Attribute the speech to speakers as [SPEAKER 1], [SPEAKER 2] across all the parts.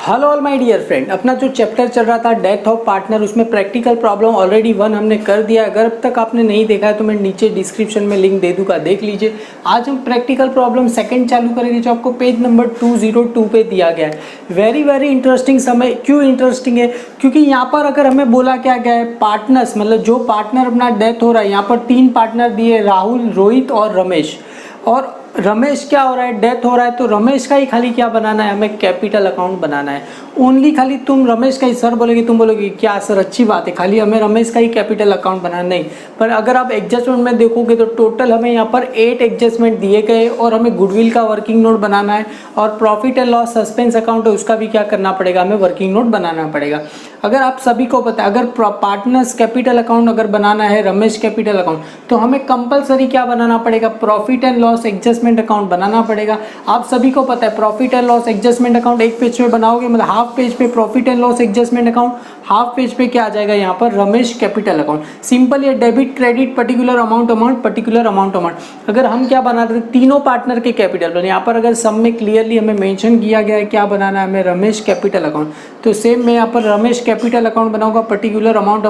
[SPEAKER 1] Hello all my dear friend, अपना जो chapter चल रहा था डेथ ऑफ पार्टनर, उसमें प्रैक्टिकल प्रॉब्लम ऑलरेडी 1 हमने कर दिया। अगर अब तक आपने नहीं देखा है तो मैं नीचे डिस्क्रिप्शन में लिंक दे दूंगा, देख लीजिए। आज हम प्रैक्टिकल प्रॉब्लम सेकंड चालू करेंगे, जो आपको पेज नंबर 202 पे दिया गया है। Very interesting. समय क्यों इंटरेस्टिंग है? क्योंकि यहाँ पर अगर हमें बोला क्या गया है, पार्टनर्स मतलब जो पार्टनर अपना डेथ हो रहा है, यहाँ पर 3 पार्टनर दिए, राहुल, रोहित और रमेश। और रमेश क्या हो रहा है, डेथ हो रहा है, तो रमेश का ही खाली क्या बनाना है, हमें कैपिटल अकाउंट बनाना है। ओनली खाली तुम रमेश का ही सर बोलोगे, तुम बोलोगे क्या सर अच्छी बात है, खाली हमें रमेश का ही कैपिटल अकाउंट बनाना नहीं। पर अगर आप एडजस्टमेंट में देखोगे तो टोटल हमें यहाँ पर 8 एडजस्टमेंट दिए गए और हमें गुडविल का वर्किंग नोट बनाना है और profit and loss suspense account है उसका भी क्या करना पड़ेगा, हमें वर्किंग नोट बनाना पड़ेगा। अगर आप सभी को पता है, अगर पार्टनर्स कैपिटल अकाउंट अगर बनाना है, रमेश कैपिटल अकाउंट, तो हमें कंपलसरी क्या बनाना पड़ेगा, profit and loss adjustment account बनाना पड़ेगा। आप सभी को पता है profit and loss adjustment account एक पेज पे बनाओगे, मतलब हाफ पेज पे profit and loss adjustment account, half page पे क्या आ जाएगा यहाँ पर रमेश कैपिटल अकाउंट। सिंपल ये debit credit particular amount particular amount. अगर हम क्या बना रहे थे, तीनों पार्टनर के कैपिटल, यहाँ पर अगर सब में क्लियरली हमें मेंशन किया गया है क्या बनाना है, हमें रमेश कैपिटल अकाउंट, तो सेम मैं यहाँ पर रमेश कैपिटल अकाउंट बनाऊंगा, पर्टिकुलर अमाउंट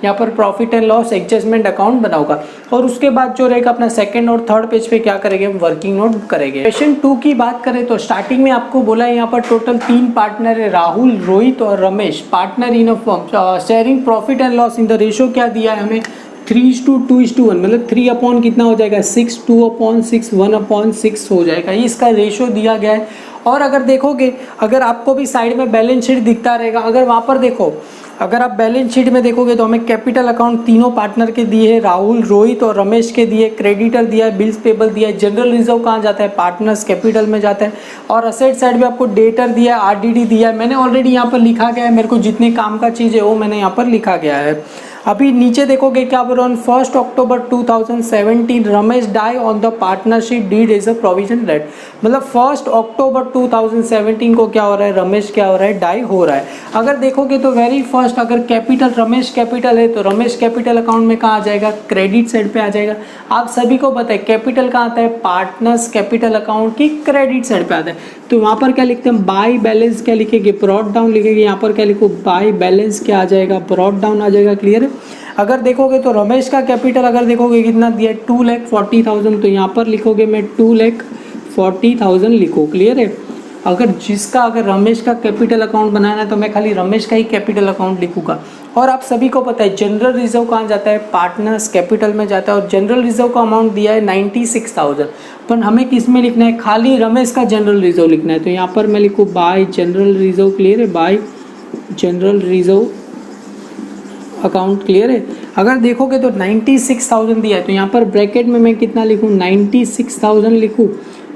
[SPEAKER 1] यहाँ पर profit and loss adjustment account बनाऊंगा। और उसके बाद जो रहेगा अपना सेकंड और थर्ड पेज पे क्या करेंगे, हम वर्किंग नोट करेंगे। क्वेश्चन 2 की बात करें तो स्टार्टिंग में आपको बोला है यहाँ पर टोटल 3 पार्टनर है, राहुल, रोहित और Ramesh, partner in a firm, sharing profit and loss in the ratio क्या दिया है हमें 3:2:1, मतलब 3 अपॉन कितना हो जाएगा 6, 2/6, 1/6 हो जाएगा, ये इसका रेशियो दिया गया है। और अगर देखोगे, अगर आपको भी साइड में बैलेंस शीट दिखता रहेगा, अगर वहाँ पर देखो, अगर आप बैलेंस शीट में देखोगे तो हमें कैपिटल अकाउंट तीनों पार्टनर के दिए हैं, राहुल, रोहित और रमेश के दिए, क्रेडिटर दिया है, बिल्स पेबल दिया है, जनरल रिजर्व कहाँ जाता है, पार्टनर्स कैपिटल में जाता है। और असेट साइड में आपको डेटर दिया है, आरडीडी दिया है, मैंने ऑलरेडी यहाँ पर लिखा गया है, मेरे को जितने काम का चीज़ है वो मैंने यहाँ पर लिखा गया है। अभी नीचे देखोगे क्या बोल रहा है, 1 October 2017 Ramesh die on the partnership deed is a provision late, मतलब 1 अक्टूबर 2017 को क्या हो रहा है, रमेश क्या हो रहा है, डाई हो रहा है। अगर देखोगे तो वेरी फर्स्ट अगर कैपिटल रमेश कैपिटल है तो रमेश कैपिटल अकाउंट में कहाँ आ जाएगा, क्रेडिट साइड पे आ जाएगा। आप सभी को पता है कैपिटल कहाँ आता है, पार्टनर्स कैपिटल अकाउंट की क्रेडिट साइड पे आता है। तो वहाँ पर क्या लिखते हैं, बाय बैलेंस क्या लिखेंगे, ब्रॉट डाउन लिखेंगे, यहाँ पर क्या लिखो, बाय बैलेंस क्या आ जाएगा, ब्रॉट डाउन आ जाएगा। क्लियर है? अगर देखोगे तो रमेश का कैपिटल अगर देखोगे कितना दिया है 2,40,000, तो यहाँ पर लिखोगे मैं 2,40,000 लिखो। क्लियर है? अगर रमेश का कैपिटल अकाउंट बनाना है तो मैं खाली रमेश का ही कैपिटल अकाउंट लिखूंगा। और आप सभी को पता है जनरल रिजर्व कहाँ जाता है, पार्टनर्स कैपिटल में जाता है, और जनरल रिजर्व का अमाउंट दिया है 96,000, पर हमें किस में लिखना है, खाली रमेश का जनरल रिजर्व लिखना है। तो यहाँ पर मैं लिखूँ बाय जनरल रिजर्व। क्लियर है? Bye general reserve account. Clear है? अगर देखोगे तो 96,000 दिया है, तो यहाँ पर ब्रैकेट में मैं कितना लिखूँ, 96,000 लिखूँ,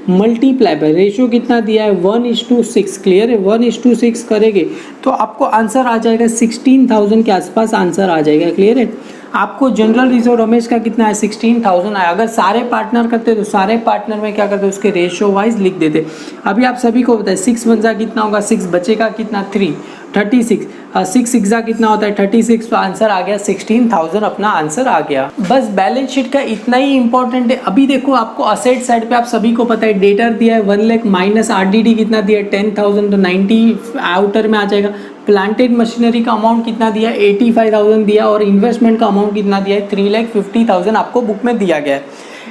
[SPEAKER 1] मल्टीप्लाई बाय रेशियो कितना दिया है 1:6। क्लियर है? 1:6 करेंगे तो आपको आंसर आ जाएगा 16,000 के आसपास आंसर आ जाएगा। क्लियर है? आपको जनरल रिजर्व रमेश का कितना है, 16,000 आया। अगर सारे पार्टनर करते तो सारे पार्टनर में क्या करते, उसके रेशियो वाइज लिख देते। अभी आप सभी को पता है 6 बचा कितना होगा, 6 बचेगा कितना 3, 36, 6 6 कितना होता है 36, तो आंसर आ गया 16,000, अपना आंसर आ गया। बस बैलेंस शीट का इतना ही इंपॉर्टेंट है। अभी देखो आपको असेट साइड पे आप सभी को पता है डेटर दिया है 1 लाख माइनस आरडीडी कितना दिया है 10,000, तो 90 आउटर में आ जाएगा। प्लांटेड मशीनरी का अमाउंट कितना दिया है 85,000 दिया, और इन्वेस्टमेंट का अमाउंट कितना दिया है 3,50,000 आपको बुक में दिया गया है।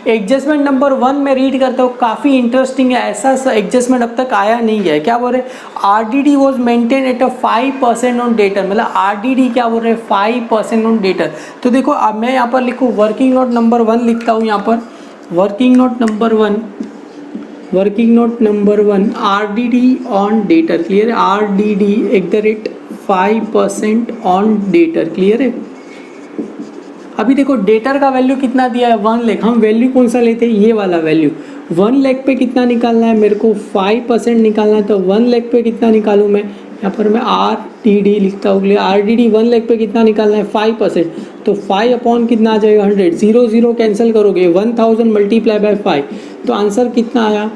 [SPEAKER 1] एडजस्टमेंट नंबर 1 में रीड करता हूँ, काफ़ी इंटरेस्टिंग है, ऐसा एडजस्टमेंट अब तक आया नहीं है। क्या बोल रहे, RDD was maintain at a 5% on debtor, मतलब आरडीडी क्या बोल रहे हैं 5% ऑन डेटर। तो देखो अब मैं यहाँ पर लिखूँ वर्किंग नोट नंबर 1 लिखता हूँ, यहाँ पर working note number 1 RDD on debtor. Clear है? RDD @5% on debtor. क्लियर है? अभी देखो डेटर का वैल्यू कितना दिया है 1 लाख, हम वैल्यू कौन सा लेते हैं, ये वाला वैल्यू। 1 लाख पे कितना निकालना है मेरे को, 5% निकालना है, तो 1 लाख पे कितना निकालूँ मैं, यहाँ पर मैं आरडीडी लिखता हूँ। आरडीडी 1 लाख पे कितना निकालना है 5%, तो 5 अपॉन कितना आ जाएगा 100, 0 0 कैंसिल करोगे, 1000 मल्टीप्लाई बाय 5, तो आंसर कितना आया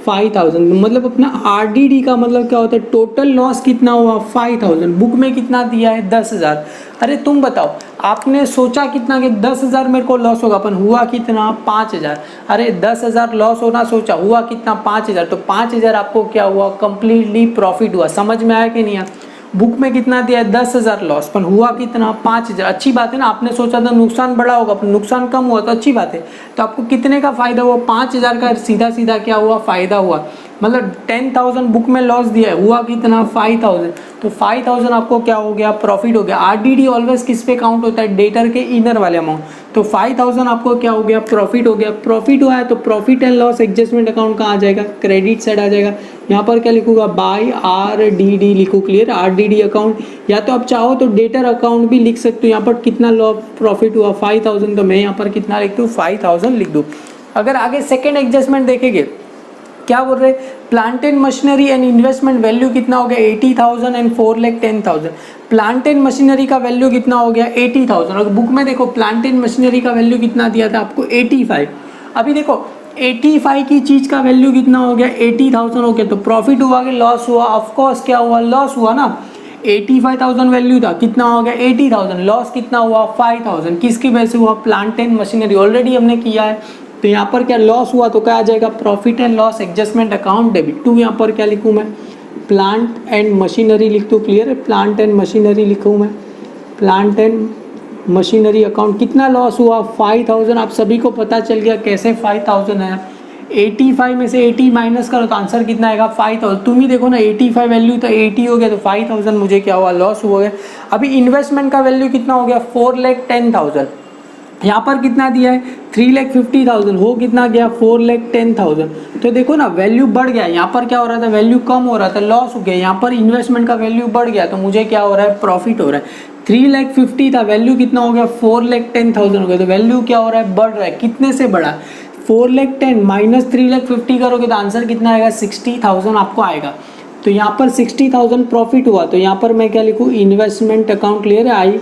[SPEAKER 1] 5,000। मतलब अपना आरडीडी का मतलब क्या होता है, टोटल लॉस कितना हुआ 5,000, बुक में कितना दिया है 10,000। अरे तुम बताओ, आपने सोचा कितना कि 10,000 मेरे को लॉस होगा, अपन हुआ कितना 5,000। अरे 10,000 लॉस होना सोचा, हुआ कितना 5,000, तो 5,000 आपको क्या हुआ, कंप्लीटली प्रॉफिट हुआ। समझ में आया कि नहीं आया? बुक में कितना दिया है 10,000 लॉस, पर हुआ कितना 5,000। अच्छी बात है ना, आपने सोचा था नुकसान बड़ा होगा पर नुकसान कम हुआ तो अच्छी बात है। तो आपको कितने का फायदा हुआ, 5,000 का सीधा सीधा क्या हुआ, फायदा हुआ। मतलब 10,000 बुक में लॉस दिया है, हुआ कितना 5,000, तो 5,000 आपको क्या हो गया, प्रॉफिट हो गया। आरडीडी ऑलवेज किस पे काउंट होता है, डेटर के इनर वाले अमाउंट, तो 5,000 आपको क्या हो गया, प्रॉफिट हो गया। प्रॉफिट हुआ है तो profit and loss adjustment account कहाँ आ जाएगा, क्रेडिट साइड आ जाएगा। यहाँ पर क्या लिखूंगा, बाय आरडीडी लिखो, क्लियर, आरडीडी अकाउंट, या तो आप चाहो तो डेटर अकाउंट भी लिख सकते हो। यहाँ पर कितना लॉस प्रॉफिट हुआ 5,000, तो मैं यहाँ पर कितना लिख दूँ, 5,000 लिख दूँ। अगर आगे सेकेंड एडजस्टमेंट देखेंगे, क्या बोल रहे, plant and machinery and investment value कितना हो गया 80,000 एंड 4,10,000। प्लांट एंड मशीनरी का वैल्यू कितना हो गया 80,000। और बुक में देखो प्लांट एंड मशीनरी का वैल्यू कितना दिया था आपको 85। अभी देखो 85 की चीज का वैल्यू कितना हो गया 80,000 हो गया, तो प्रॉफिट हुआ कि लॉस हुआ, ऑफकोर्स क्या हुआ, लॉस हुआ ना। 85,000 वैल्यू था, कितना हो गया 80,000, लॉस कितना हुआ 5,000। किसकी वजह से हुआ, प्लांट एंड मशीनरी, ऑलरेडी हमने किया है। तो यहाँ पर क्या लॉस हुआ तो क्या आ जाएगा, profit and loss adjustment account debit to. यहाँ पर क्या लिखूँ मैं, प्लांट एंड मशीनरी लिख दूँ, क्लियर है, प्लांट एंड मशीनरी लिखूँ मैं, प्लांट एंड मशीनरी अकाउंट। कितना लॉस हुआ 5,000। आप सभी को पता चल गया कैसे 5,000 है। 85 में से 80 माइनस करो तो आंसर कितना आएगा 5,000। तुम ही देखो ना 85 वैल्यू तो 80 हो गया, तो 5,000 मुझे क्या हुआ, लॉस हुआ गया। अभी इन्वेस्टमेंट का वैल्यू कितना हो गया 4,10,000। यहाँ पर कितना दिया है 3,50,000, हो कितना गया 4,10,000। तो देखो ना वैल्यू बढ़ गया, यहाँ पर क्या हो रहा था, वैल्यू कम हो रहा था, लॉस हो गया। यहाँ पर इन्वेस्टमेंट का वैल्यू बढ़ गया तो मुझे क्या हो रहा है, प्रॉफिट हो रहा है। 3,50,000 था, वैल्यू कितना हो गया 4,10,000 हो गया, तो वैल्यू क्या हो रहा है, बढ़ रहा है। कितने से बढ़ा, 4,10,000 माइनस 3,50,000 करोगे तो आंसर कितना आएगा 60,000 आपको आएगा। तो यहाँ पर 60,000 प्रॉफिट हुआ, तो यहाँ पर मैं क्या लिखूँ, इन्वेस्टमेंट अकाउंट, क्लियर है, आई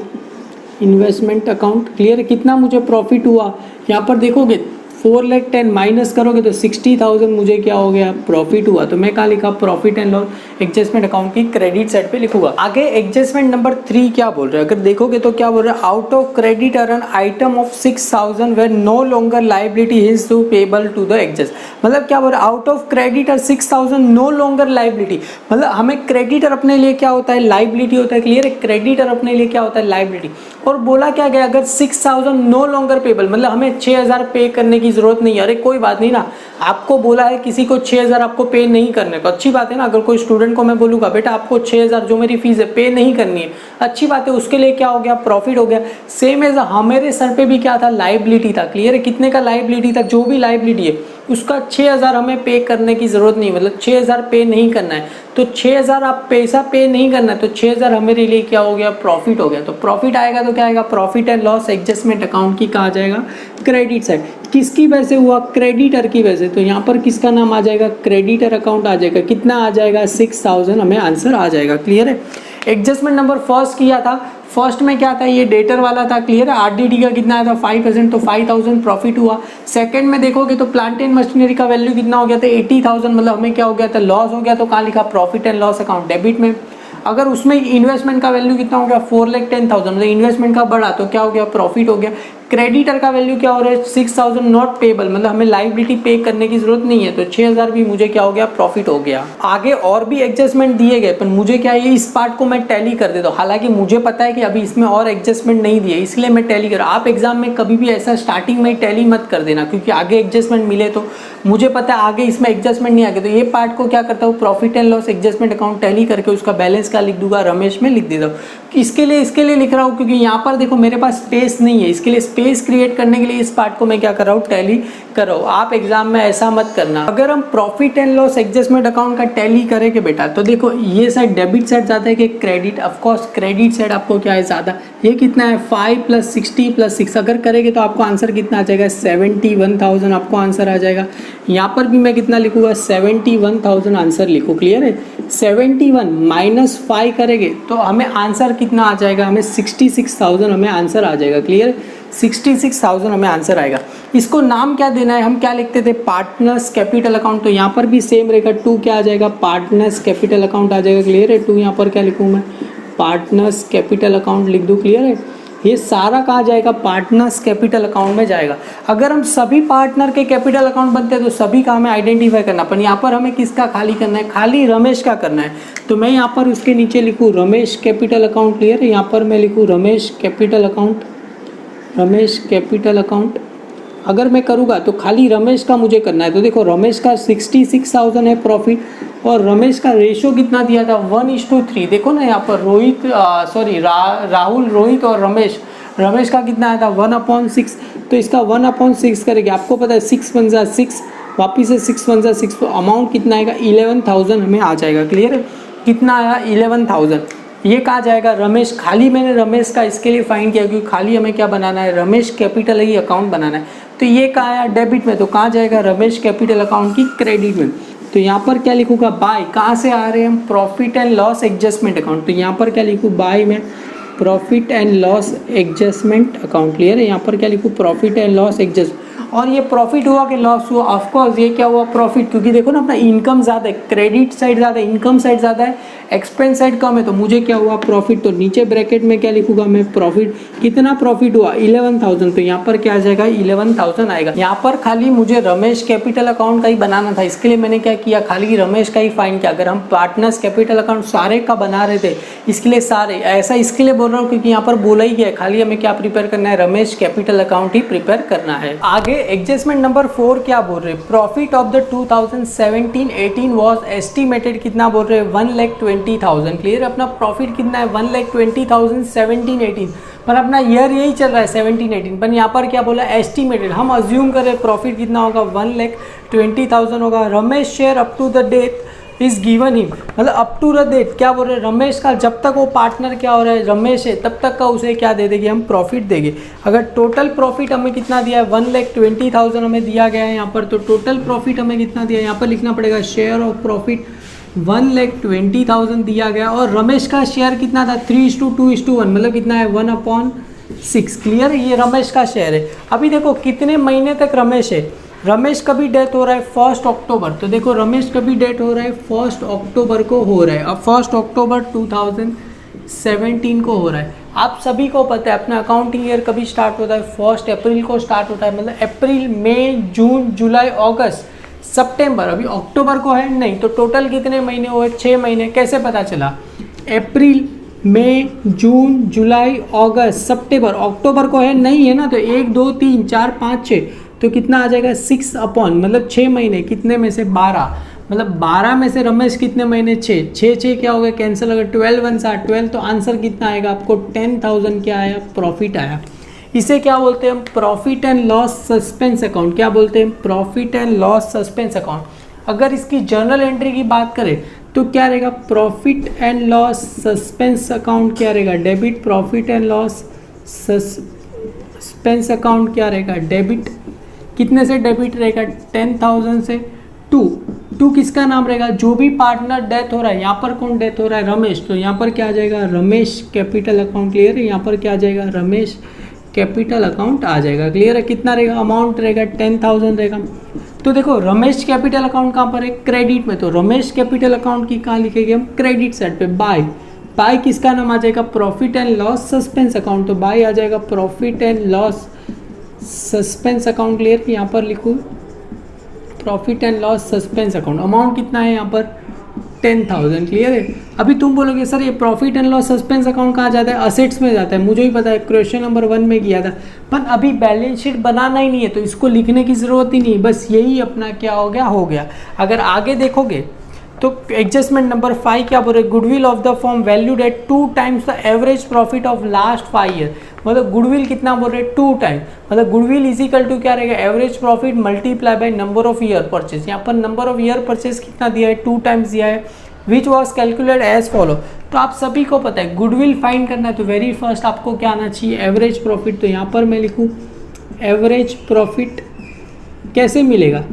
[SPEAKER 1] इन्वेस्टमेंट अकाउंट, क्लियर है। कितना मुझे प्रॉफिट हुआ, यहाँ पर देखोगे 4,10,000 माइनस करोगे तो 60,000 मुझे क्या हो गया, प्रॉफिट हुआ। तो मैं कहाँ लिखा, profit and loss adjustment account की क्रेडिट साइड पे लिखूंगा। आगे एडजस्टमेंट नंबर 3 क्या बोल रहे हैं, अगर देखोगे तो क्या बोल रहे हैं, out of credit an item of 6,000 where no longer liability is to payable to the adjust. मतलब क्या बोल रहे हैं, out of creditor 6,000 no longer liability, मतलब हमें क्रेडिटर अपने लिए क्या होता है, लाइबिलिटी होता है, क्लियर है, क्रेडिटर अपने लिए क्या होता है, लाइबिलिटी। और बोला क्या गया, अगर 6,000 नो लॉन्गर पेबल, मतलब हमें 6,000 पे करने की जरूरत नहीं है। अरे कोई बात नहीं ना, आपको बोला है किसी को 6,000 आपको पे नहीं करने को, अच्छी बात है ना। अगर कोई स्टूडेंट को मैं बोलूँगा बेटा आपको 6,000 जो मेरी फीस है पे नहीं करनी है, अच्छी बात है, उसके लिए क्या हो गया, प्रॉफिट हो गया। सेम एज हमारे सर पे भी क्या था, लाइबिलिटी था, क्लियर है। कितने का लाइबिलिटी था, जो भी लाइबिलिटी है उसका 6,000 हमें पे करने की जरूरत नहीं, मतलब 6,000 पे नहीं करना है। तो 6,000 आप पैसा पे नहीं करना है, तो 6,000 हमारे लिए क्या हो गया, प्रॉफिट हो गया। तो प्रॉफिट आएगा तो क्या आएगा, profit and loss adjustment account की कहा जाएगा क्रेडिट साइड। किसकी वजह से हुआ, क्रेडिटर की वजह से, तो यहाँ पर किसका नाम आ जाएगा, क्रेडिटर अकाउंट आ जाएगा। कितना आ जाएगा 6,000 हमें आंसर आ जाएगा, क्लियर है। एडजस्टमेंट नंबर फर्स्ट किया था, फर्स्ट में क्या था, ये डेटर वाला था, क्लियर है। आरडीडी का कितना आया था 5%, तो 5,000 प्रॉफिट हुआ। सेकंड में देखोगे तो प्लांट एंड मशीनरी का वैल्यू कितना हो गया था 80,000, मतलब हमें क्या हो गया था, लॉस हो गया। तो कहाँ लिखा, profit and loss account debit में। अगर उसमें इन्वेस्टमेंट का वैल्यू कितना हो गया 4,10,000, मतलब इन्वेस्टमेंट का बढ़ा तो क्या हो गया, प्रॉफिट हो गया। क्रेडिटर का वैल्यू क्या हो रहा है 6,000 नॉट पेबल, मतलब हमें लाइबिलिटी पे करने की जरूरत नहीं है, तो 6,000 भी मुझे क्या हो गया, प्रॉफिट हो गया। आगे और भी एडजस्टमेंट दिए गए, पर मुझे क्या है, इस पार्ट को मैं टैली कर देता हूँ। हालांकि मुझे पता है कि अभी इसमें और एडजस्टमेंट नहीं दिए, इसलिए मैं टैली कर। आप एग्जाम में कभी भी ऐसा स्टार्टिंग में टैली मत कर देना, क्योंकि आगे एडजस्टमेंट मिले तो मुझे पता है आगे इसमें एडजस्टमेंट नहीं आगे, तो ये पार्ट को क्या करता हूँ, profit and loss adjustment account tally करके उसका बैलेंस क्या लिख दूंगा, रमेश में लिख देता हूँ। इसके लिए लिख रहा हूँ क्योंकि यहाँ पर देखो मेरे पास स्पेस नहीं है, इसके लिए स्पेस क्रिएट करने के लिए इस पार्ट को मैं क्या कर रहा हूँ, टैली कर रहा हूँ। आप एग्जाम में ऐसा मत करना। अगर हम profit and loss adjustment account का टैली करेंगे बेटा, तो देखो ये साइड डेबिट साइड जाता है कि क्रेडिट, ऑफकोर्स क्रेडिट साइड आपको क्या है ज़्यादा, ये कितना है 5 + 60 + 6, अगर करेंगे तो आपको आंसर कितना आ जाएगा 71,000 आपको आंसर आ जाएगा। यहाँ पर भी मैं कितना लिखूंगा 71,000 आंसर लिखो, क्लियर है। 71 - 5 करेंगे तो हमें आंसर कितना आ जाएगा, हमें 66,000 हमें आंसर आ जाएगा, क्लियर। 66,000 हमें आंसर आएगा। इसको नाम क्या देना है, हम क्या लिखते थे, पार्टनर्स कैपिटल अकाउंट, तो यहाँ पर भी सेम रहेगा। 2 क्या आ जाएगा, पार्टनर्स कैपिटल अकाउंट आ जाएगा, क्लियर है। 2 यहाँ पर क्या लिखूँ मैं, पार्टनर्स कैपिटल अकाउंट लिख दूँ, क्लियर है। ये सारा कहाँ जाएगा, पार्टनर्स कैपिटल अकाउंट में जाएगा। अगर हम सभी पार्टनर के कैपिटल अकाउंट बनते हैं तो सभी का हमें आइडेंटिफाई करना, पर यहाँ पर हमें किसका खाली करना है, खाली रमेश का करना है। तो मैं यहाँ पर उसके नीचे लिखूँ रमेश कैपिटल अकाउंट, क्लियर है। यहाँ पर मैं लिखूँ Ramesh capital account, Ramesh capital account. अगर मैं करूँगा तो खाली रमेश का मुझे करना है। तो देखो रमेश का 66,000 है प्रॉफिट, और रमेश का रेशो कितना दिया था, 1:3। देखो ना यहाँ पर रोहित राहुल, रोहित और रमेश का कितना आया था, 1/6। तो इसका 1/6 करेंगे, आपको पता है 6 × 6, वापिस से 6 × 6, तो अमाउंट कितना आएगा, 11,000 हमें आ जाएगा। क्लियर है, कितना आया, 11,000। ये कहाँ जाएगा, रमेश। खाली मैंने रमेश का इसके लिए फाइंड किया क्योंकि खाली हमें क्या बनाना है, रमेश कैपिटल ही अकाउंट बनाना है। तो ये कहाँ आया, डेबिट में, तो कहाँ जाएगा, रमेश कैपिटल अकाउंट की क्रेडिट में। तो यहाँ पर क्या लिखूँगा, बाय, कहाँ से आ रहे हैं हम, profit and loss adjustment account. तो यहाँ पर क्या लिखूँ, बाय में profit and loss adjustment account. Clear है, यहाँ पर क्या लिखूँ, प्रॉफिट एंड लॉस एडजस्ट। और ये प्रॉफिट हुआ कि लॉस हुआ, ऑफकोर्स ये क्या हुआ, प्रॉफिट, क्योंकि देखो ना अपना इनकम ज़्यादा है, क्रेडिट साइड ज़्यादा है, इनकम साइड ज़्यादा है, एक्सपेंस साइड कम है, तो मुझे क्या हुआ, प्रॉफिट। तो नीचे ब्रैकेट में क्या लिखूंगा मैं, प्रॉफिट। कितना प्रॉफिट हुआ, 11,000। तो यहाँ पर क्या आ जाएगा, 11,000 आएगा। यहाँ पर खाली मुझे रमेश कैपिटल अकाउंट का ही बनाना था, इसके लिए मैंने क्या किया, खाली रमेश का ही फाइंड किया। अगर हम पार्टनर्स कैपिटल अकाउंट सारे का बना रहे थे, इसके लिए सारे, ऐसा इसके लिए बोल रहा हूँ क्योंकि यहाँ पर बोला ही गया, खाली हमें क्या प्रिपेयर करना है, रमेश कैपिटल अकाउंट ही प्रिपेयर करना है। आगे एडजस्टमेंट नंबर 4 क्या बोल रहे हैं, profit of the 2017-18 was estimated, कितना बोल रहे हैं, 1,20,000। क्लियर, अपना प्रॉफिट कितना है, 1,20,000 17-18, पर अपना ईयर यही चल रहा है 17-18, पर यहाँ पर क्या बोला, एस्टिमेटेड। हम अज्यूम करें प्रॉफिट कितना होगा, 1,20,000 होगा। Ramesh share up to the date is given him, मतलब अप टू द डेट क्या बोल रहे हैं, रमेश का जब तक वो पार्टनर क्या हो रहा है, रमेश है, तब तक का उसे क्या दे देंगे, हम प्रॉफिट देंगे। अगर टोटल प्रॉफिट हमें कितना दिया है, 1,20,000 हमें दिया गया है यहाँ पर, तो टोटल प्रॉफिट हमें कितना दिया है, यहाँ पर लिखना पड़ेगा शेयर ऑफ प्रॉफिट 1,20,000 दिया गया। और रमेश का शेयर कितना था, 3:2:1, मतलब कितना है, 1/6। क्लियर, ये रमेश का शेयर है। अभी देखो कितने महीने तक रमेश है, रमेश कभी डेथ हो रहा है 1 अक्टूबर, तो देखो रमेश कभी डेथ हो रहा है 1 अक्टूबर को हो रहा है। अब 1 अक्टूबर 2017 को हो रहा है। आप सभी को पता है अपना अकाउंटिंग ईयर कभी स्टार्ट होता है, 1 अप्रैल को स्टार्ट होता है, मतलब अप्रैल, मई, जून, जुलाई, अगस्त, सितंबर, अभी अक्टूबर को है नहीं, तो टोटल कितने महीने हुए, 6 महीने। कैसे पता चला, अप्रैल, मई, जून, जुलाई, अगस्त, सितंबर, अक्टूबर को है नहीं है ना, तो 1 2 3 4 5 6, तो कितना आ जाएगा, 6 अपॉन, मतलब 6 महीने, कितने में से 12, मतलब 12 में से रमेश कितने महीने, 6 6 क्या हो गया, कैंसिल, अगर 12 1 7 12, तो आंसर कितना आएगा आपको, 10,000 क्या आया, प्रॉफिट आया। इसे क्या बोलते हैं हम, profit and loss suspense account. क्या बोलते हैं, profit and loss suspense account. अगर इसकी जर्नल एंट्री की बात करें तो क्या रहेगा, profit and loss suspense account क्या रहेगा, debit. Profit and loss suspense account क्या रहेगा, डेबिट। कितने से डेबिट रहेगा, 10,000 से 2 किसका नाम रहेगा, जो भी पार्टनर डेथ हो रहा है, यहाँ पर कौन डेथ हो रहा है, रमेश, तो यहाँ पर क्या आ जाएगा, रमेश कैपिटल अकाउंट। क्लियर है, यहाँ पर क्या आ जाएगा, रमेश कैपिटल अकाउंट आ जाएगा। क्लियर है, कितना रहेगा, अमाउंट रहेगा 10,000 रहेगा। तो देखो रमेश कैपिटल अकाउंट कहाँ पर है, क्रेडिट में, तो रमेश कैपिटल अकाउंट की कहाँ लिखेंगे हम, क्रेडिट साइड पे। बाय किसका नाम आ जाएगा, profit and loss suspense account, तो बाय आ जाएगा profit and loss suspense account. Clear, यहाँ पर लिखूँ profit and loss suspense account. Amount कितना है यहाँ पर, 10,000। क्लियर है। अभी तुम बोलोगे सर ये profit and loss suspense account कहाँ जाता है, असेट्स में जाता है, मुझे भी पता है, क्वेश्चन नंबर 1 में किया था, पर अभी बैलेंस शीट बनाना ही नहीं है, तो इसको लिखने की ज़रूरत ही नहीं, बस यही अपना क्या हो गया। अगर आगे देखोगे तो एडजस्टमेंट नंबर 5 क्या बोल रहे, goodwill of the form valued at 2 times the average profit of last 5 year. मतलब गुडविल कितना बोल रहे, 2 टाइम, मतलब गुडविल इज इक्वल टू क्या रहेगा, average profit multiply by number of year purchase. यहाँ पर नंबर ऑफ ईयर परचेज कितना दिया है, 2 times दिया है, which was calculate as follow. तो आप सभी को पता है गुडविल फाइंड करना है, तो वेरी फर्स्ट आपको क्या आना चाहिए, एवरेज प्रॉफिट। तो यहाँ पर मैं लिखूँ एवरेज प्रॉफिट कैसे मिलेगा,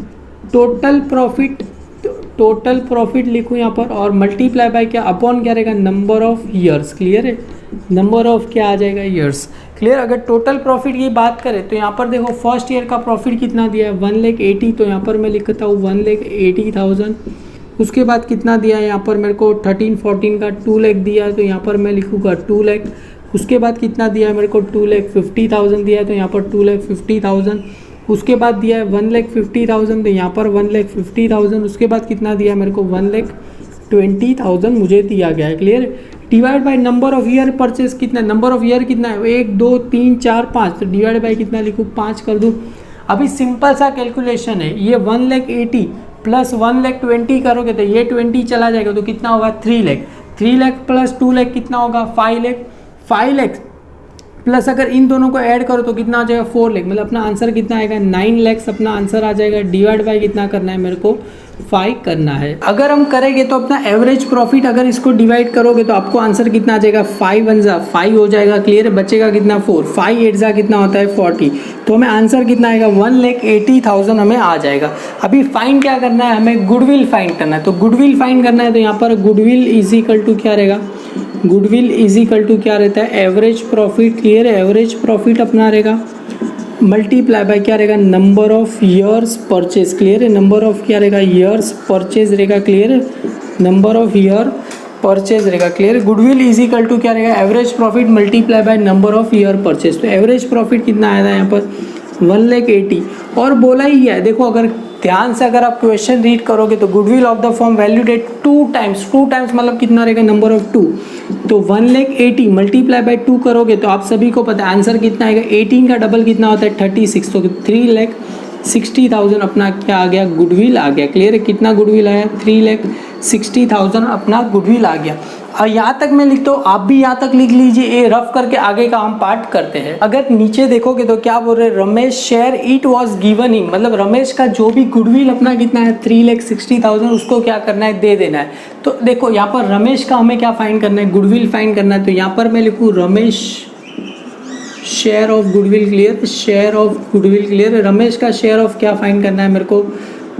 [SPEAKER 1] टोटल प्रॉफिट लिखूँ यहाँ पर, और मल्टीप्लाई बाय क्या, अपॉन क्या रहेगा, नंबर ऑफ ईयर्स। क्लियर है, नंबर ऑफ क्या आ जाएगा, ईयर्स। क्लियर। अगर टोटल प्रॉफिट की बात करें तो यहाँ पर देखो फर्स्ट ईयर का प्रॉफिट कितना दिया है, 1,80,000, तो यहाँ पर मैं लिखता हूँ 1,80,000। उसके बाद कितना दिया है यहाँ पर मेरे को 13-14 का 2 लाख दिया है, तो यहाँ पर मैं लिखूँगा 2 लाख। उसके बाद कितना दिया है मेरे को 2,50,000 दिया है, तो यहाँ पर 2,50,000। उसके बाद दिया है 1,50,000, तो यहाँ पर 1,50,000। उसके बाद कितना दिया है मेरे को 1,20,000 मुझे दिया गया है। Clear. Divide by number of year purchase कितना, नंबर ऑफ ईयर कितना है 1 2 3 4 5, तो डिवाइड बाय कितना लिखूँ 5 कर दूँ। अभी सिंपल सा कैलकुलेशन है, ये 1,80,000 प्लस 1,20,000 करोगे तो ये 20 चला जाएगा, तो कितना होगा 3 लाख। 3 लाख प्लस 2 लाख कितना होगा 5 लाख। 5 लाख प्लस अगर इन दोनों को ऐड करो तो कितना आ जाएगा 4 लाख, मतलब अपना आंसर कितना आएगा 9 लाख अपना आंसर आ जाएगा। डिवाइड बाय कितना करना है मेरे को 5 करना है। अगर हम करेंगे तो अपना एवरेज प्रॉफिट अगर इसको डिवाइड करोगे तो आपको आंसर कितना आ जाएगा 5 1 जा 5 हो जाएगा। क्लियर है। बचेगा कितना 4, 5 8 जा कितना होता है 40, तो हमें आंसर कितना आएगा 1,80,000 हमें आ जाएगा। अभी फाइंड क्या करना है, हमें गुडविल फाइंड करना है। तो गुडविल फाइंड करना है तो यहाँ पर गुडविल इज इक्वल टू क्या रहेगा, गुडविल इज इक्वल टू क्या रहता है एवरेज प्रॉफिट। क्लियर है। एवरेज प्रॉफिट अपना रहेगा मल्टीप्लाई बाय क्या रहेगा number of years purchase. Clear है। नंबर ऑफ क्या रहेगा ईयर्स परचेज रहेगा। क्लियर है। नंबर ऑफ ईयर परचेज रहेगा। क्लियर है। गुडविल इज इक्वल टू क्या रहेगा average profit multiply by number of year purchase. तो एवरेज प्रॉफिट कितना आया था यहाँ पर 1,80,000 और बोला ही है। देखो अगर ध्यान से अगर आप क्वेश्चन रीड करोगे तो goodwill of the firm valued at 2 times मतलब कितना रहेगा नंबर ऑफ 2, तो 1,80,000 मल्टीप्लाई बाय 2 करोगे तो आप सभी को पता है आंसर कितना आएगा 18 का डबल कितना होता है 36, तो 3,60,000 अपना क्या आ गया गुडविल आ गया। क्लियर है। कितना गुडविल आया 3,60,000 अपना गुडविल आ गया। और यहाँ तक मैं लिखता हूँ, आप भी यहाँ तक लिख लीजिए, ये रफ करके आगे का हम पार्ट करते हैं। अगर नीचे देखोगे तो क्या बोल रहे हैं Ramesh share it was given him, मतलब रमेश का जो भी गुडविल अपना कितना है 3,60,000 उसको क्या करना है दे देना है। तो देखो यहाँ पर रमेश का हमें क्या फाइंड करना है गुडविल फाइंड करना है। तो यहाँ पर मैं लिखूँ Ramesh share of goodwill. Clear. Share of goodwill. Clear. Ramesh का शेयर ऑफ क्या फाइंड करना है मेरे को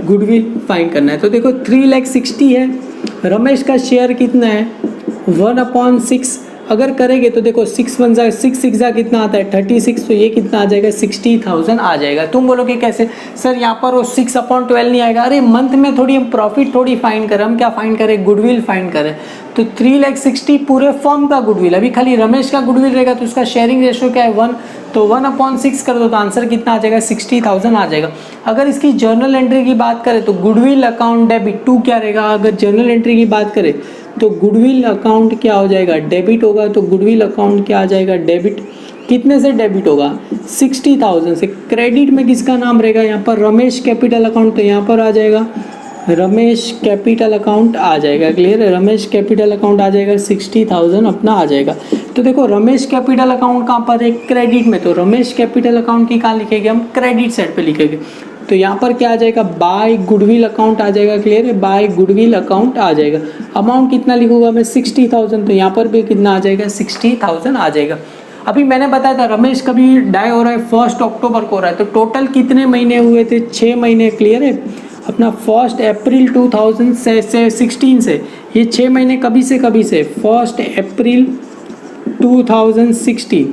[SPEAKER 1] गुडविल फाइंड करना है। तो देखो 3,60,000 है, रमेश का शेयर कितना है 1/6 अगर करेंगे तो देखो 6 1 जा 6 6 जा कितना आता है 36, तो ये कितना आ जाएगा 60,000 आ जाएगा। तुम बोलोगे कैसे सर यहाँ पर वो 6/12 नहीं आएगा। अरे मंथ में थोड़ी हम प्रॉफिट थोड़ी फाइंड करें, हम क्या फाइंड करें गुडविल फाइंड करें। तो 3,60,000 पूरे फर्म का गुडविल, अभी खाली रमेश का गुडविल रहेगा तो उसका शेयरिंग रेशो क्या है 1, तो 1/6 कर दो तो आंसर कितना आ जाएगा 60,000 आ जाएगा। अगर इसकी जर्नल एंट्री की बात करें तो गुडविल अकाउंट डेबिट 2 क्या रहेगा, अगर जर्नल एंट्री की बात करें तो गुडविल अकाउंट क्या हो जाएगा डेबिट होगा। तो गुडविल अकाउंट क्या आ जाएगा डेबिट, कितने से डेबिट होगा 60,000 से। क्रेडिट में किसका नाम रहेगा यहाँ पर रमेश कैपिटल अकाउंट, तो यहाँ पर आ जाएगा रमेश कैपिटल अकाउंट आ जाएगा। क्लियर है। रमेश कैपिटल अकाउंट आ जाएगा 60,000 अपना आ जाएगा। तो देखो रमेश कैपिटल अकाउंट कहाँ पर है क्रेडिट में, तो रमेश कैपिटल अकाउंट की कहाँ लिखेंगे हम क्रेडिट साइड पे लिखेंगे। तो यहाँ पर क्या आ जाएगा बाय गुडविल अकाउंट आ जाएगा। क्लियर है। बाय गुडविल अकाउंट आ जाएगा। अमाउंट कितना लिखूंगा मैं 60,000, तो यहाँ पर भी कितना आ जाएगा 60,000 आ जाएगा। अभी मैंने बताया था रमेश कभी डाई हो रहा है 1 अक्टूबर को हो रहा है, तो टोटल कितने महीने हुए थे 6 महीने। क्लियर है। अपना 1 अप्रैल 2016 से ये 6 महीने कभी से 1 अप्रैल 2017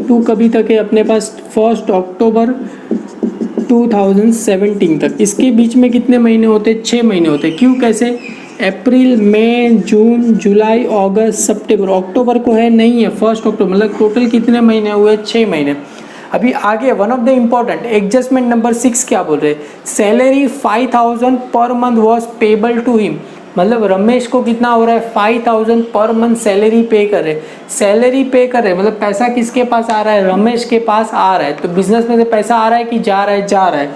[SPEAKER 1] टू कभी तक है अपने पास 1 अक्टूबर 2017 तक। इसके बीच में कितने महीने होते 6 महीने होते। क्यों कैसे अप्रैल मई जून जुलाई अगस्त सितंबर, अक्टूबर को है नहीं है 1 अक्टूबर, मतलब टोटल कितने महीने हुए 6 महीने। अभी आगे one of the important adjustment number 6 क्या बोल रहे हैं salary 5,000 per month was payable to him, मतलब रमेश को कितना हो रहा है 5,000 पर मंथ सैलरी पे कर रहे मतलब पैसा किसके पास आ रहा है रमेश के पास आ रहा है। तो बिजनेस में से पैसा आ रहा है कि जा रहा है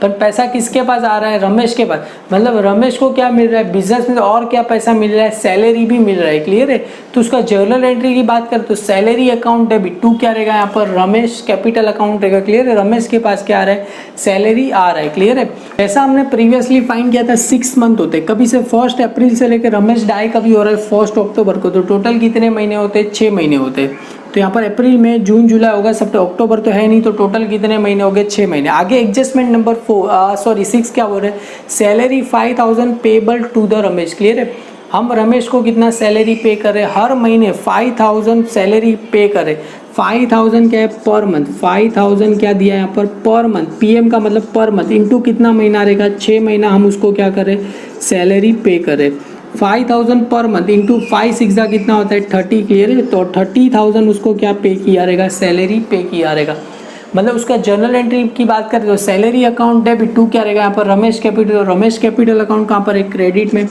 [SPEAKER 1] पर पैसा किसके पास आ रहा है रमेश के पास, मतलब रमेश को क्या मिल रहा है बिजनेस में और क्या पैसा मिल रहा है सैलरी भी मिल रहा है। क्लियर है। तो उसका जर्नल एंट्री की बात करें तो सैलरी अकाउंट डेबिट 2 क्या रहेगा यहाँ पर रमेश कैपिटल अकाउंट रहेगा। क्लियर है। रमेश के पास क्या आ रहा है सैलरी आ रहा है। क्लियर है। ऐसा हमने प्रीवियसली फाइंड किया था 6 मंथ होते कभी से 1 अप्रैल से लेकर रमेश डाई कभी हो रहा है 1 अक्टूबर को, तो टोटल कितने महीने होते 6 महीने होते। तो यहाँ पर अप्रैल में जून जुलाई होगा सितंबर अक्टूबर तो है नहीं, तो टोटल कितने महीने हो गए 6 महीने। आगे एडजस्टमेंट नंबर 6 क्या बोल रहे हैं salary 5,000 payable to the Ramesh. Clear है। हम रमेश को कितना सैलरी पे कर रहे हर महीने 5,000 सैलरी पे कर रहे 5,000 क्या है पर मंथ 5,000 क्या दिया है यहाँ पर पर मंथ पीएम का मतलब पर मंथ इंटू कितना महीना रहेगा 6 महीना हम उसको क्या कर रहे सैलरी पे कर रहे। 5,000 पर मंथ इंटू 5 6 कितना होता है 30, क्लियर है। तो 30,000 उसको क्या पे किया रहेगा, सैलरी पे किया रहेगा। मतलब उसका जर्नल एंट्री की बात करें तो सैलरी अकाउंट डेबिट टू क्या रहेगा यहाँ पर Ramesh capital, Ramesh capital account कहाँ पर है, क्रेडिट में।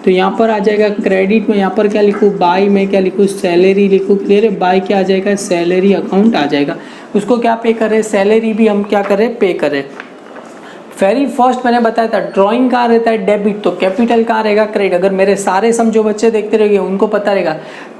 [SPEAKER 1] तो यहाँ पर आ जाएगा क्रेडिट में, यहाँ पर क्या लिखूँ, बाई में क्या लिखूँ, सैलरी लिखूँ, क्लियर है। बाई क्या आ जाएगा, सैलरी अकाउंट आ जाएगा। उसको क्या पे करें, सैलरी भी हम क्या करें, पे करें। वेरी फर्स्ट मैंने बताया था ड्राइंग कहाँ रहता है, डेबिट, तो कैपिटल कहाँ रहेगा, क्रेडिट। अगर मेरे सारे सम जो बच्चे देखते रहेंगे उनको पता रहेगा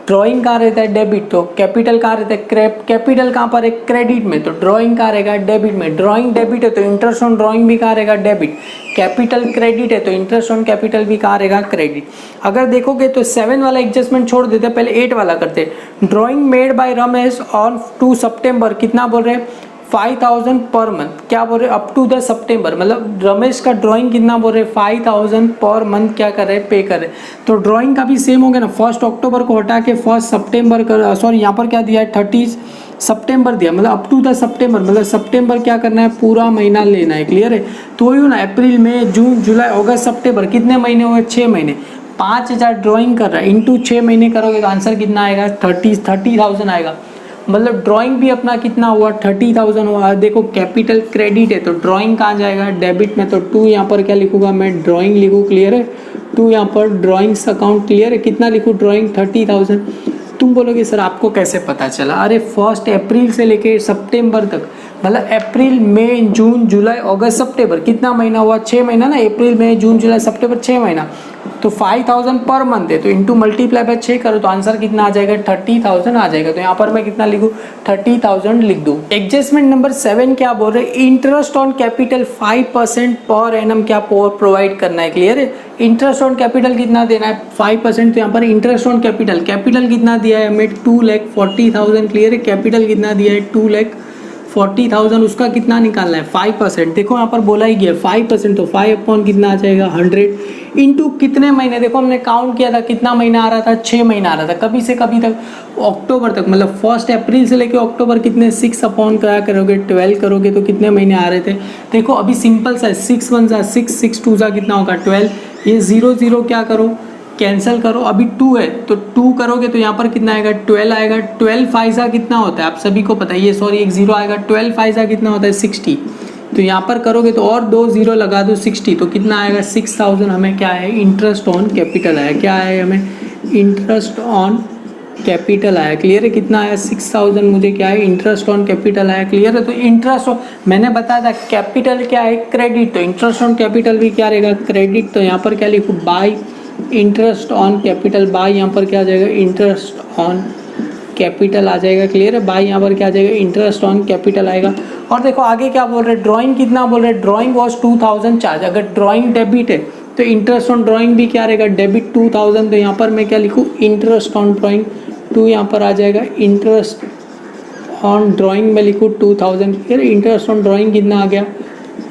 [SPEAKER 1] ड्राइंग कहाँ रहता है, डेबिट, तो कैपिटल कहाँ रहता है, कैपिटल कहाँ पर है, क्रेडिट में, तो ड्राइंग कहाँ रहेगा, डेबिट में। ड्राइंग डेबिट है तो इंटरेस्ट ऑन ड्राइंग भी कहाँ रहेगा, डेबिट। कैपिटल क्रेडिट है तो इंटरेस्ट ऑन कैपिटल भी कहाँ रहेगा, क्रेडिट। अगर देखोगे तो 7 वाला एडजस्टमेंट छोड़ देते हैं, पहले 8 वाला करते। Drawing made by Ramesh on 2 सितंबर, कितना बोल रहे हैं, 5,000 पर मंथ, क्या बोल रहे अप टू द सितंबर, मतलब रमेश का ड्राइंग कितना बोल रहे 5,000 पर मंथ क्या कर रहे हैं, पे कर रहे। तो ड्राइंग का भी सेम हो गया ना, 1 अक्टूबर को हटा के 1 सितंबर कर, सॉरी यहाँ पर क्या दिया है 30 सितंबर दिया, मतलब अप टू द सितंबर, मतलब सितंबर क्या करना है, पूरा महीना लेना है, क्लियर है। तो वही ना, अप्रैल मई जून जुलाई अगस्त सितंबर कितने महीने हुए, 6 महीने। 5,000 ड्राइंग कर रहा है इंटू 6 महीने करोगे तो आंसर कितना आएगा, 30,000 आएगा। मतलब ड्राइंग भी अपना कितना हुआ, 30,000 हुआ। देखो कैपिटल क्रेडिट है तो ड्राइंग कहाँ जाएगा, डेबिट में, तो 2 यहाँ पर क्या लिखूंगा मैं, ड्राइंग लिखूँ, क्लियर है। 2 यहाँ पर ड्राइंग्स अकाउंट, क्लियर है। कितना लिखूँ, ड्राइंग 30,000। तुम बोलोगे सर आपको कैसे पता चला, अरे 1 अप्रैल से लेके सितंबर तक, मतलब अप्रैल मई जून जुलाई अगस्त सितंबर कितना महीना हुआ, 6 महीना ना, अप्रैल मई जून जुलाई सितंबर 6 महीना। तो 5,000 पर मंथ है तो इंटू मल्टीप्लाई बाय 6 करो तो आंसर कितना आ जाएगा, 30,000 आ जाएगा। तो यहाँ पर मैं कितना लिखूँ, 30,000 लिख दूँ। एडजस्टमेंट नंबर 7 क्या बोल रहे हैं, interest on capital 5% per annum क्या प्रोवाइड करना है, क्लियर है। इंटरेस्ट ऑन कैपिटल कितना देना है, 5%। तो यहाँ पर इंटरेस्ट ऑन कैपिटल, कैपिटल कितना दिया है हमें, 2,40,000, क्लियर है। कैपिटल कितना दिया है, 2,40,000, उसका कितना निकालना है, 5%। देखो यहाँ पर बोला ही गया 5%, तो 5 अपॉन कितना आ जाएगा, 100 इंटू कितने महीने। देखो हमने काउंट किया था कितना महीना आ रहा था, 6 महीना आ रहा था, कभी से कभी तक, अक्टूबर तक, मतलब 1 अप्रैल से लेके अक्टूबर कितने, 6 अपॉन क्या करोगे, 12 करोगे तो कितने महीने आ रहे थे। देखो अभी सिंपल सा 6 1 जा 6, 6 2 जा कितना होगा 12, ये 0 0 क्या करो, कैंसिल करो। अभी 2 है तो 2 करोगे तो यहाँ पर कितना आएगा, 12 आएगा। 12 फाइजा कितना होता है आप सभी को पता है, ये सॉरी एक 0 आएगा। 12 फाइजा कितना होता है, 60। तो यहाँ पर करोगे तो और 2 0 लगा दो, 60, तो कितना आएगा, 6,000 हमें क्या है, इंटरेस्ट ऑन कैपिटल आया। क्या आया हमें, इंटरेस्ट ऑन कैपिटल आया, क्लियर है। कितना आया, 6,000 मुझे क्या है, इंटरेस्ट ऑन कैपिटल आया, क्लियर है। तो इंटरेस्ट मैंने बताया था कैपिटल क्या है, क्रेडिट, तो इंटरेस्ट ऑन कैपिटल भी क्या रहेगा, क्रेडिट। तो यहाँ पर क्या लिखूँ, by interest on capital, by यहाँ पर क्या आ जाएगा, इंटरेस्ट ऑन कैपिटल आ जाएगा, क्लियर है। बाई यहाँ पर क्या आ जाएगा, इंटरेस्ट ऑन कैपिटल आएगा। और देखो आगे क्या बोल रहे हैं, ड्राइंग कितना बोल रहे हैं, ड्राइंग वॉज 2,000 चार्ज। अगर ड्राइंग डेबिट है तो इंटरेस्ट ऑन ड्राइंग भी क्या रहेगा, डेबिट 2,000। तो यहाँ पर मैं क्या लिखूँ, इंटरेस्ट ऑन ड्राइंग 2 यहाँ पर आ जाएगा, इंटरेस्ट ऑन ड्राइंग में लिखूँ 2,000, क्लियर। इंटरेस्ट ऑन ड्राइंग कितना आ गया,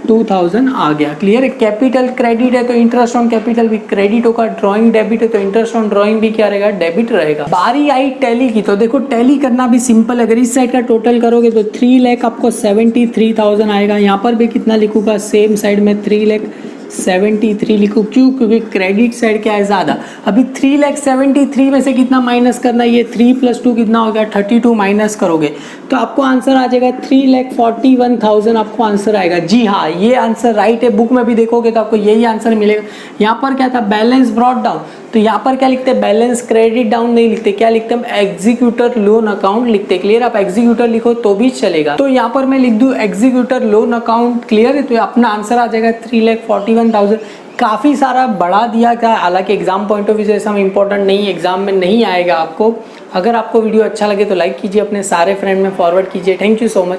[SPEAKER 1] 2,000 आ गया, क्लियर है। कैपिटल क्रेडिट है तो इंटरेस्ट ऑन कैपिटल भी क्रेडिट होगा। ड्राइंग डेबिट है तो इंटरेस्ट ऑन ड्राइंग भी क्या रहेगा, डेबिट रहेगा। बारी आई टैली की, तो देखो टैली करना भी सिंपल है। अगर इस साइड का टोटल करोगे तो 3 लाख आपको 73,000 आएगा। यहाँ पर भी कितना लिखूंगा, सेम साइड में 3,73,000 लिखूँ, क्यों, क्योंकि क्रेडिट साइड क्या है ज़्यादा। अभी 3,73,000 में से कितना माइनस करना है, ये 3 + 2 कितना हो गया, 32 माइनस करोगे तो आपको आंसर आ जाएगा 3,41,000 आपको आंसर आएगा। जी हाँ, ये आंसर राइट है। बुक में भी देखोगे तो आपको यही आंसर मिलेगा। यहाँ पर क्या था, बैलेंस ब्रॉट डाउन, तो यहाँ पर क्या लिखते हैं, बैलेंस क्रेडिट डाउन नहीं लिखते, क्या लिखते हैं, एग्जीक्यूटर लोन अकाउंट लिखते, क्लियर। आप एग्जीक्यूटर लिखो तो भी चलेगा। तो यहाँ पर मैं लिख दूँ एग्जीक्यूटर लोन अकाउंट, क्लियर है। तो अपना आंसर आ जाएगा 3,41,000। काफ़ी सारा बढ़ा दिया था, हालांकि एग्जाम पॉइंट ऑफ व्यू से ऐसा इंपॉर्टेंट नहीं, एग्जाम में नहीं आएगा आपको। अगर आपको वीडियो अच्छा लगे तो लाइक कीजिए, अपने सारे फ्रेंड में फॉरवर्ड कीजिए। Thank you so much.